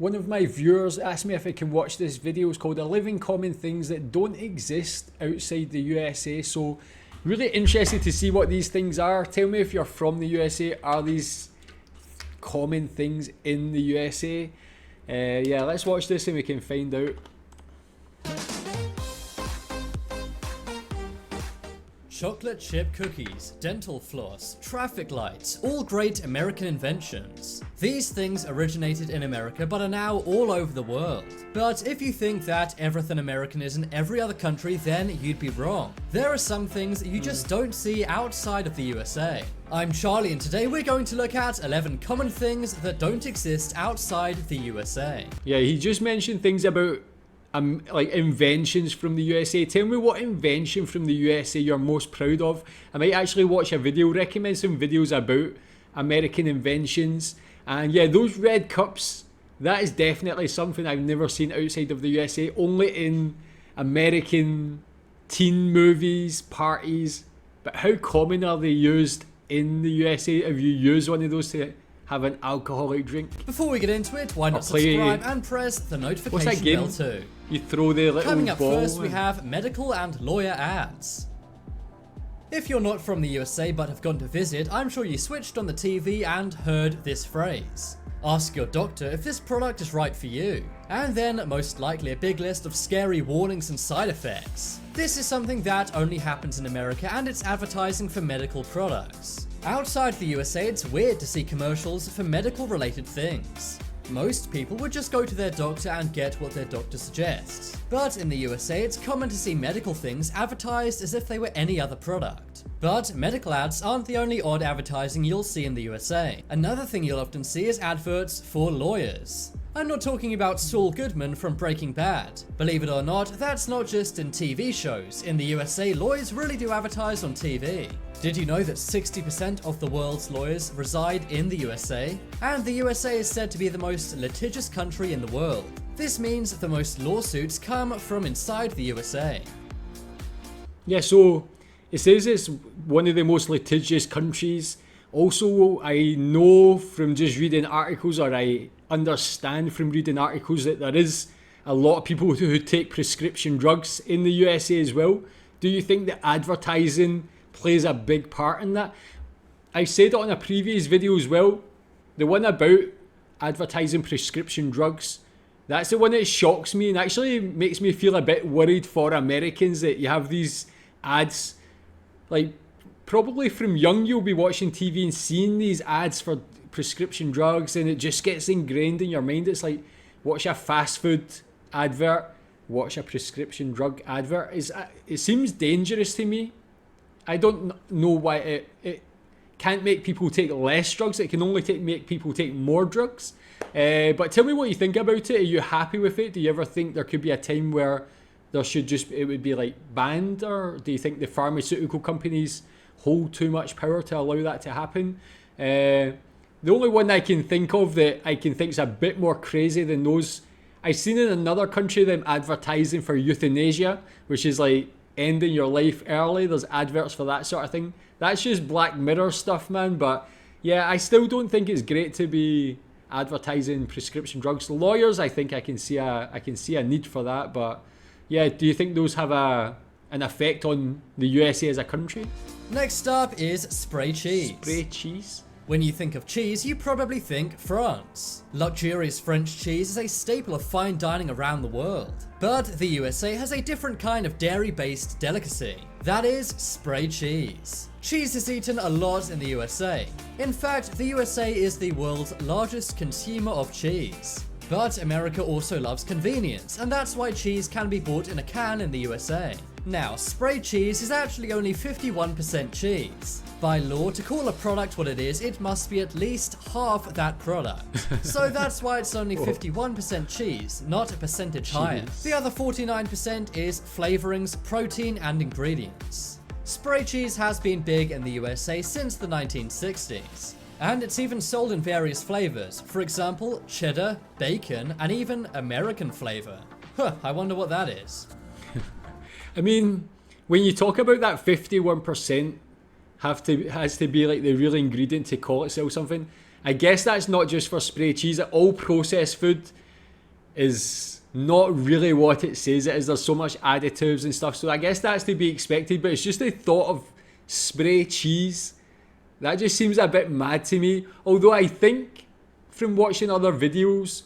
One of my viewers asked me if I can watch this video. It's called 11 Common Things That Don't Exist Outside the USA. So really interested to see what these things are. Tell me if you're from the USA. Are these common things in the USA? Yeah, let's watch this and we can find out. Chocolate chip cookies, dental floss, traffic lights, all great American inventions. These things originated in America but are now all over the world. But if you think that everything American is in every other country, then you'd be wrong. There are some things that you just don't see outside of the USA. I'm Charlie and today we're going to look at 11 common things that don't exist outside the USA. Yeah, he just mentioned things about like inventions from the USA. Tell me what invention from the USA you're most proud of. I might actually watch a video, recommend some videos about American inventions. And yeah, those red cups, that is definitely something I've never seen outside of the USA, only in American teen movies, parties. But how common are they used in the USA? If you use one of those to have an alcoholic drink? Before we get into it, why not subscribe and press the notification bell too? You throw the little Coming up ball first, we have medical and lawyer ads. If you're not from the USA but have gone to visit, I'm sure you switched on the TV and heard this phrase. Ask your doctor if this product is right for you. And then, most likely, a big list of scary warnings and side effects. This is something that only happens in America and it's advertising for medical products. Outside the USA, it's weird to see commercials for medical related things. Most people would just go to their doctor and get what their doctor suggests. But in the USA, it's common to see medical things advertised as if they were any other product. But medical ads aren't the only odd advertising you'll see in the USA. Another thing you'll often see is adverts for lawyers. I'm not talking about Saul Goodman from Breaking Bad. Believe it or not, that's not just in TV shows. In the USA, lawyers really do advertise on TV. Did you know that 60% of the world's lawyers reside in the USA? And the USA is said to be the most litigious country in the world. This means the most lawsuits come from inside the USA. Yeah, so it says it's one of the most litigious countries. Also, I know from just reading articles, or I understand from reading articles, that there is a lot of people who take prescription drugs in the USA as well. Do you think that advertising plays a big part in that? I said it on a previous video as well. The one about advertising prescription drugs, that's the one that shocks me and actually makes me feel a bit worried for Americans, that you have these ads. Like, probably from young you'll be watching TV and seeing these ads for prescription drugs, and it just gets ingrained in your mind. It's like, watch a fast food advert, watch a prescription drug advert. It seems dangerous to me. I don't know why it can't make people take less drugs. It can only make people take more drugs. But tell me what you think about it. Are you happy with it? Do you ever think there could be a time where it would be like banned? Or do you think the pharmaceutical companies hold too much power to allow that to happen? The only one I can think of that I can think is a bit more crazy than those, I've seen in another country them advertising for euthanasia, which is like ending your life early. There's adverts for that sort of thing. That's just Black Mirror stuff, man. But yeah, I still don't think it's great to be advertising prescription drugs. Lawyers, I think I can see a need for that. But yeah, do you think those have an effect on the USA as a country? Next up is spray cheese. Spray cheese? When you think of cheese, you probably think France. Luxurious French cheese is a staple of fine dining around the world. But the USA has a different kind of dairy-based delicacy. That is spray cheese. Cheese is eaten a lot in the USA. In fact, the USA is the world's largest consumer of cheese. But America also loves convenience, and that's why cheese can be bought in a can in the USA. Now, spray cheese is actually only 51% cheese. By law, to call a product what it is, it must be at least half that product. So that's why it's only 51% cheese, not a percentage higher. The other 49% is flavorings, protein, and ingredients. Spray cheese has been big in the USA since the 1960s. And it's even sold in various flavors. For example, cheddar, bacon, and even American flavor. I wonder what that is. I mean, when you talk about that 51% has to be like the real ingredient to call itself something, I guess that's not just for spray cheese. All processed food is not really what it says it is. There's so much additives and stuff, so I guess that's to be expected, but it's just the thought of spray cheese. That just seems a bit mad to me. Although I think from watching other videos,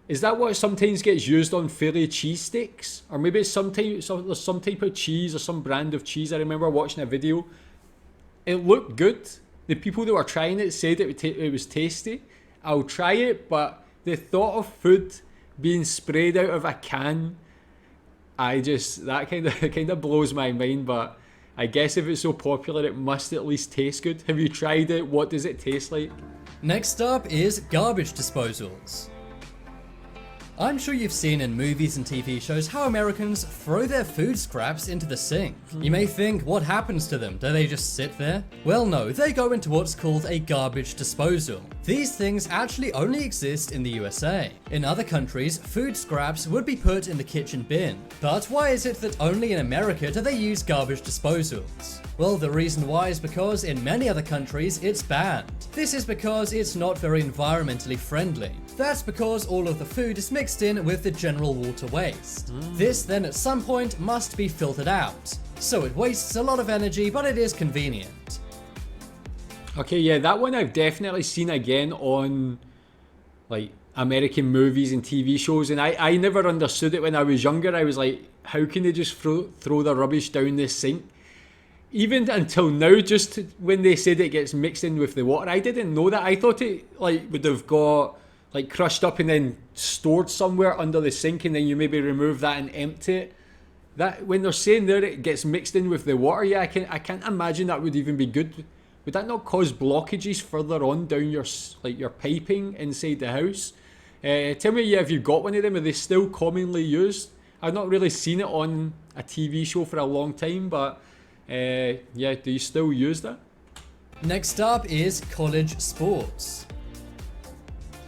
is that what sometimes gets used on Philly cheesesteaks? Or maybe it's there's some type of cheese or some brand of cheese. I remember watching a video. It looked good. The people that were trying it said it was tasty. I'll try it, but the thought of food being sprayed out of a can, that kind of blows my mind. But I guess if it's so popular, it must at least taste good. Have you tried it? What does it taste like? Next up is garbage disposals. I'm sure you've seen in movies and TV shows how Americans throw their food scraps into the sink. You may think, what happens to them? Do they just sit there? Well, no, they go into what's called a garbage disposal. These things actually only exist in the USA. In other countries, food scraps would be put in the kitchen bin. But why is it that only in America do they use garbage disposals? Well, the reason why is because in many other countries it's banned. This is because it's not very environmentally friendly. That's because all of the food is mixed in with the general water waste. This then at some point must be filtered out. So it wastes a lot of energy, but it is convenient. Okay, yeah, that one I've definitely seen again on like American movies and TV shows, and I never understood it when I was younger. I was like, how can they just throw the rubbish down the sink? Even until now, when they said it gets mixed in with the water, I didn't know that. I thought it like would have got like crushed up and then stored somewhere under the sink, and then you maybe remove that and empty it. That when they're saying there it gets mixed in with the water, yeah, I can't imagine that would even be good. Would that not cause blockages further on down your piping inside the house? Tell me, yeah, if you've got one of them, are they still commonly used? I've not really seen it on a TV show for a long time, but yeah, do you still use that? Next up is college sports.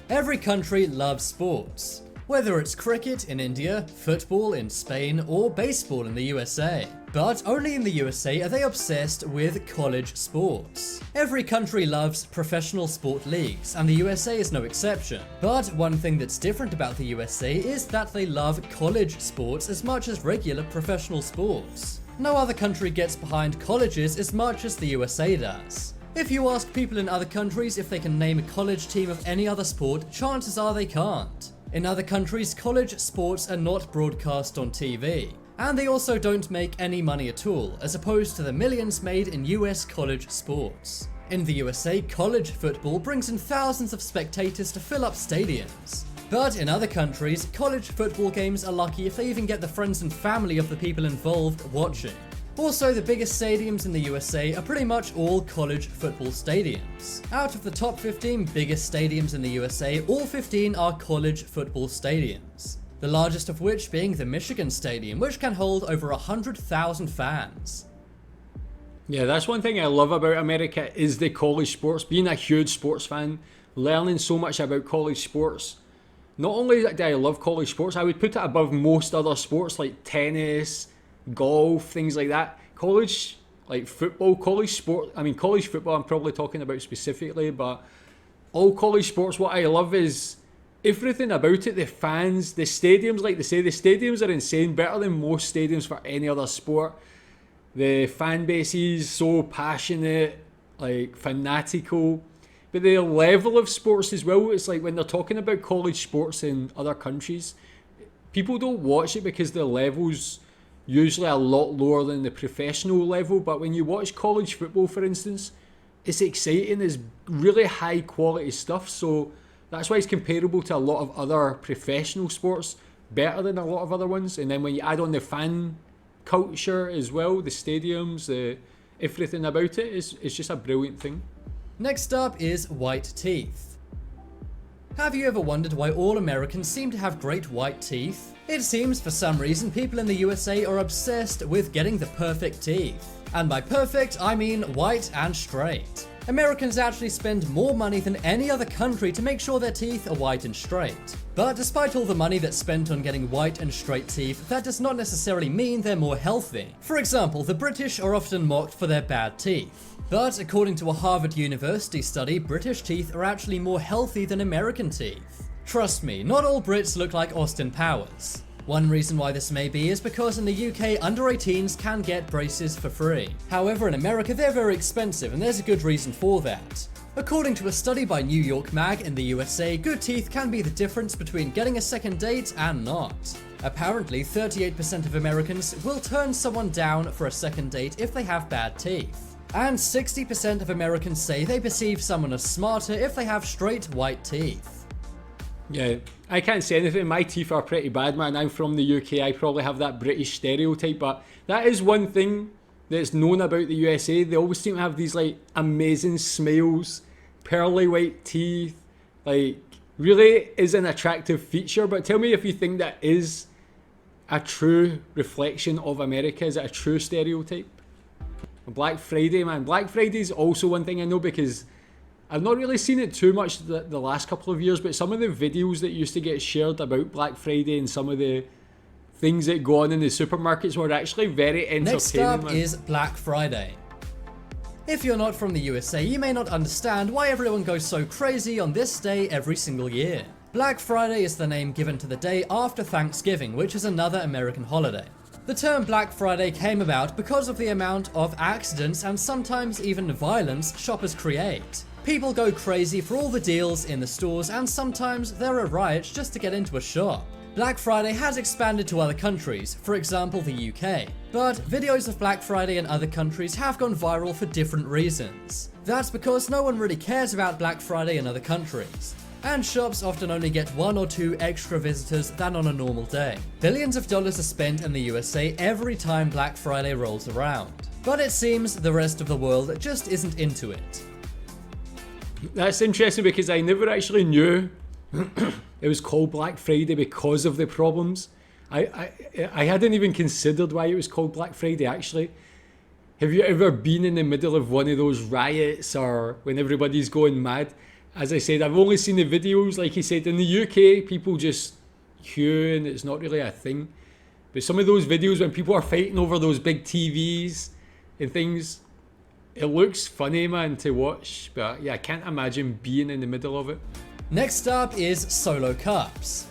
Every country loves sports, whether it's cricket in India, football in Spain, or baseball in the USA. But only in the USA are they obsessed with college sports. Every country loves professional sport leagues, and the USA is no exception. But one thing that's different about the USA is that they love college sports as much as regular professional sports. No other country gets behind colleges as much as the USA does. If you ask people in other countries if they can name a college team of any other sport, chances are they can't. In other countries, college sports are not broadcast on TV, and they also don't make any money at all, as opposed to the millions made in US college sports. In the USA, college football brings in thousands of spectators to fill up stadiums. But in other countries, college football games are lucky if they even get the friends and family of the people involved watching. Also, the biggest stadiums in the USA are pretty much all college football stadiums. Out of the top 15 biggest stadiums in the USA, all 15 are college football stadiums. The largest of which being the Michigan Stadium, which can hold over 100,000 fans. Yeah, that's one thing I love about America is the college sports. Being a huge sports fan, learning so much about college sports. Not only do I love college sports, I would put it above most other sports like tennis, golf, things like that. College, like football, college football I'm probably talking about specifically, but all college sports, what I love is everything about it. The fans, the stadiums, like they say, the stadiums are insane, better than most stadiums for any other sport. The fan base is so passionate, like fanatical. But the level of sports as well, it's like when they're talking about college sports in other countries, people don't watch it because the level's usually a lot lower than the professional level. But when you watch college football, for instance, it's exciting, it's really high quality stuff. So that's why it's comparable to a lot of other professional sports, better than a lot of other ones. And then when you add on the fan culture as well, the stadiums, everything about it, it's just a brilliant thing. Next up is white teeth. Have you ever wondered why all Americans seem to have great white teeth? It seems for some reason people in the USA are obsessed with getting the perfect teeth. And by perfect, I mean white and straight. Americans actually spend more money than any other country to make sure their teeth are white and straight. But despite all the money that's spent on getting white and straight teeth, that does not necessarily mean they're more healthy. For example, the British are often mocked for their bad teeth. But according to a Harvard University study, British teeth are actually more healthy than American teeth. Trust me, not all Brits look like Austin Powers. One reason why this may be is because in the UK, under 18s can get braces for free. However, in America, they're very expensive, and there's a good reason for that. According to a study by New York Mag, in the USA, good teeth can be the difference between getting a second date and not. Apparently, 38% of Americans will turn someone down for a second date if they have bad teeth. And 60% of Americans say they perceive someone as smarter if they have straight white teeth. Yeah, I can't say anything. My teeth are pretty bad, man. I'm from the UK. I probably have that British stereotype, but that is one thing that's known about the USA. They always seem to have these like amazing smiles, pearly white teeth. Like, really is an attractive feature. But tell me if you think that is a true reflection of America. Is it a true stereotype? Black Friday, man. Black Friday is also one thing I know because I've not really seen it too much the last couple of years, but some of the videos that used to get shared about Black Friday and some of the things that go on in the supermarkets were actually very entertaining. Next up man. is Black Friday. If you're not from the USA, you may not understand why everyone goes so crazy on this day every single year. Black Friday is the name given to the day after Thanksgiving, which is another American holiday. The term Black Friday came about because of the amount of accidents and sometimes even violence shoppers create. People go crazy for all the deals in the stores, and sometimes there are riots just to get into a shop. Black Friday has expanded to other countries, for example the UK, but videos of Black Friday in other countries have gone viral for different reasons. That's because no one really cares about Black Friday in other countries, and shops often only get 1 or 2 extra visitors than on a normal day. Billions of dollars are spent in the USA every time Black Friday rolls around, but it seems the rest of the world just isn't into it. That's interesting because I never actually knew it was called Black Friday because of the problems. I hadn't even considered why it was called Black Friday actually. Have you ever been in the middle of one of those riots or when everybody's going mad? As I said, I've only seen the videos, like you said, in the UK people just queue and it's not really a thing. But some of those videos when people are fighting over those big TVs and things, it looks funny, man, to watch, but yeah, I can't imagine being in the middle of it. Next up is solo cups.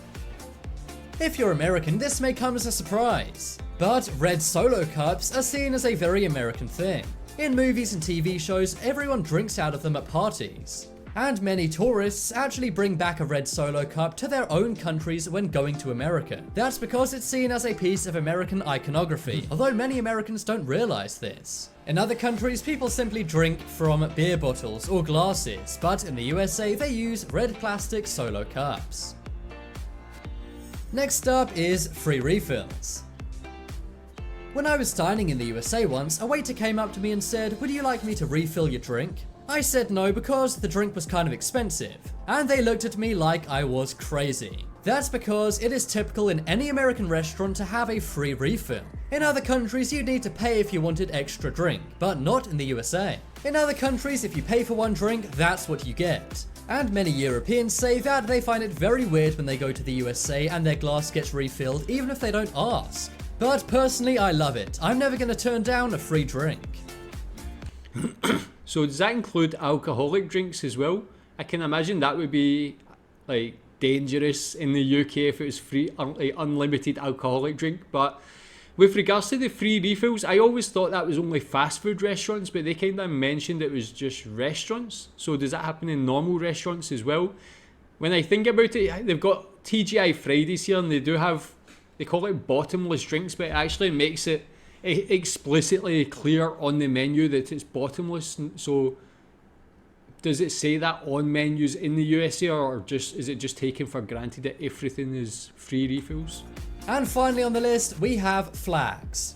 If you're American, this may come as a surprise, but red solo cups are seen as a very American thing. In movies and TV shows, everyone drinks out of them at parties. And many tourists actually bring back a red solo cup to their own countries when going to America. That's because it's seen as a piece of American iconography, although many Americans don't realize this. In other countries, people simply drink from beer bottles or glasses, but in the USA, they use red plastic solo cups. Next up is free refills. When I was dining in the USA once, a waiter came up to me and said, "Would you like me to refill your drink?" I said no because the drink was kind of expensive, and they looked at me like I was crazy. That's because it is typical in any American restaurant to have a free refill. In other countries, you'd need to pay if you wanted extra drink, but not in the USA. In other countries, if you pay for one drink, that's what you get. And many Europeans say that they find it very weird when they go to the USA and their glass gets refilled even if they don't ask. But personally, I love it. I'm never going to turn down a free drink. So does that include alcoholic drinks as well? I can imagine that would be like dangerous in the UK if it was free, like unlimited alcoholic drink. But with regards to the free refills, I always thought that was only fast food restaurants, but they kind of mentioned it was just restaurants. So does that happen in normal restaurants as well? When I think about it, they've got TGI Fridays here and they call it bottomless drinks, but it actually makes it explicitly clear on the menu that it's bottomless. So does it say that on menus in the USA, or is it just taken for granted that everything is free refills? And finally on the list, we have flags.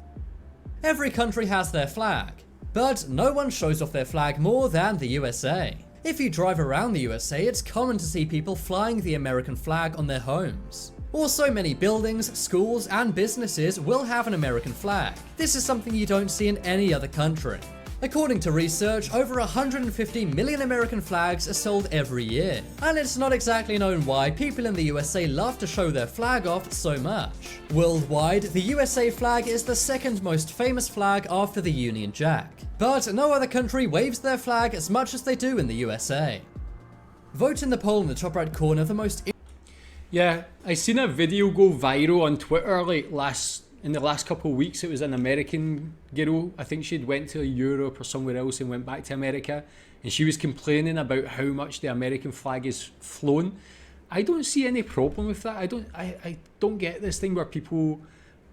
Every country has their flag, but no one shows off their flag more than the USA. If you drive around the USA, it's common to see people flying the American flag on their homes. Also, many buildings, schools, and businesses will have an American flag. This is something you don't see in any other country. According to research, over 150 million American flags are sold every year. And it's not exactly known why people in the USA love to show their flag off so much. Worldwide, the USA flag is the second most famous flag after the Union Jack. But no other country waves their flag as much as they do in the USA. Vote in the poll in the top right corner the most Yeah, I seen a video go viral on Twitter like in the last couple of weeks. It was an American girl. I think she'd went to Europe or somewhere else and went back to America, and she was complaining about how much the American flag is flown. I don't see any problem with that. I don't get this thing where people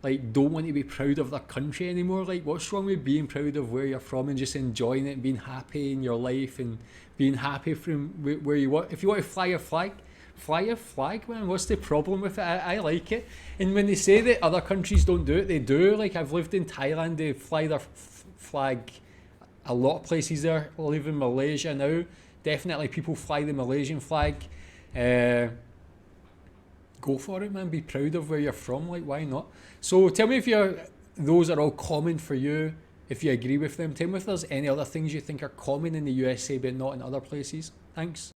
like don't want to be proud of their country anymore. Like, what's wrong with being proud of where you're from and just enjoying it and being happy in your life and being happy from where you want? If you want to fly your flag, man. What's the problem with it? I like it. And when they say that other countries don't do it, they do. Like, I've lived in Thailand, they fly their flag a lot of places there. I live in Malaysia now. Definitely people fly the Malaysian flag. Go for it, man. Be proud of where you're from. Like, why not? So tell me if those are all common for you. If you agree with them, tell me if there's any other things you think are common in the USA but not in other places. Thanks.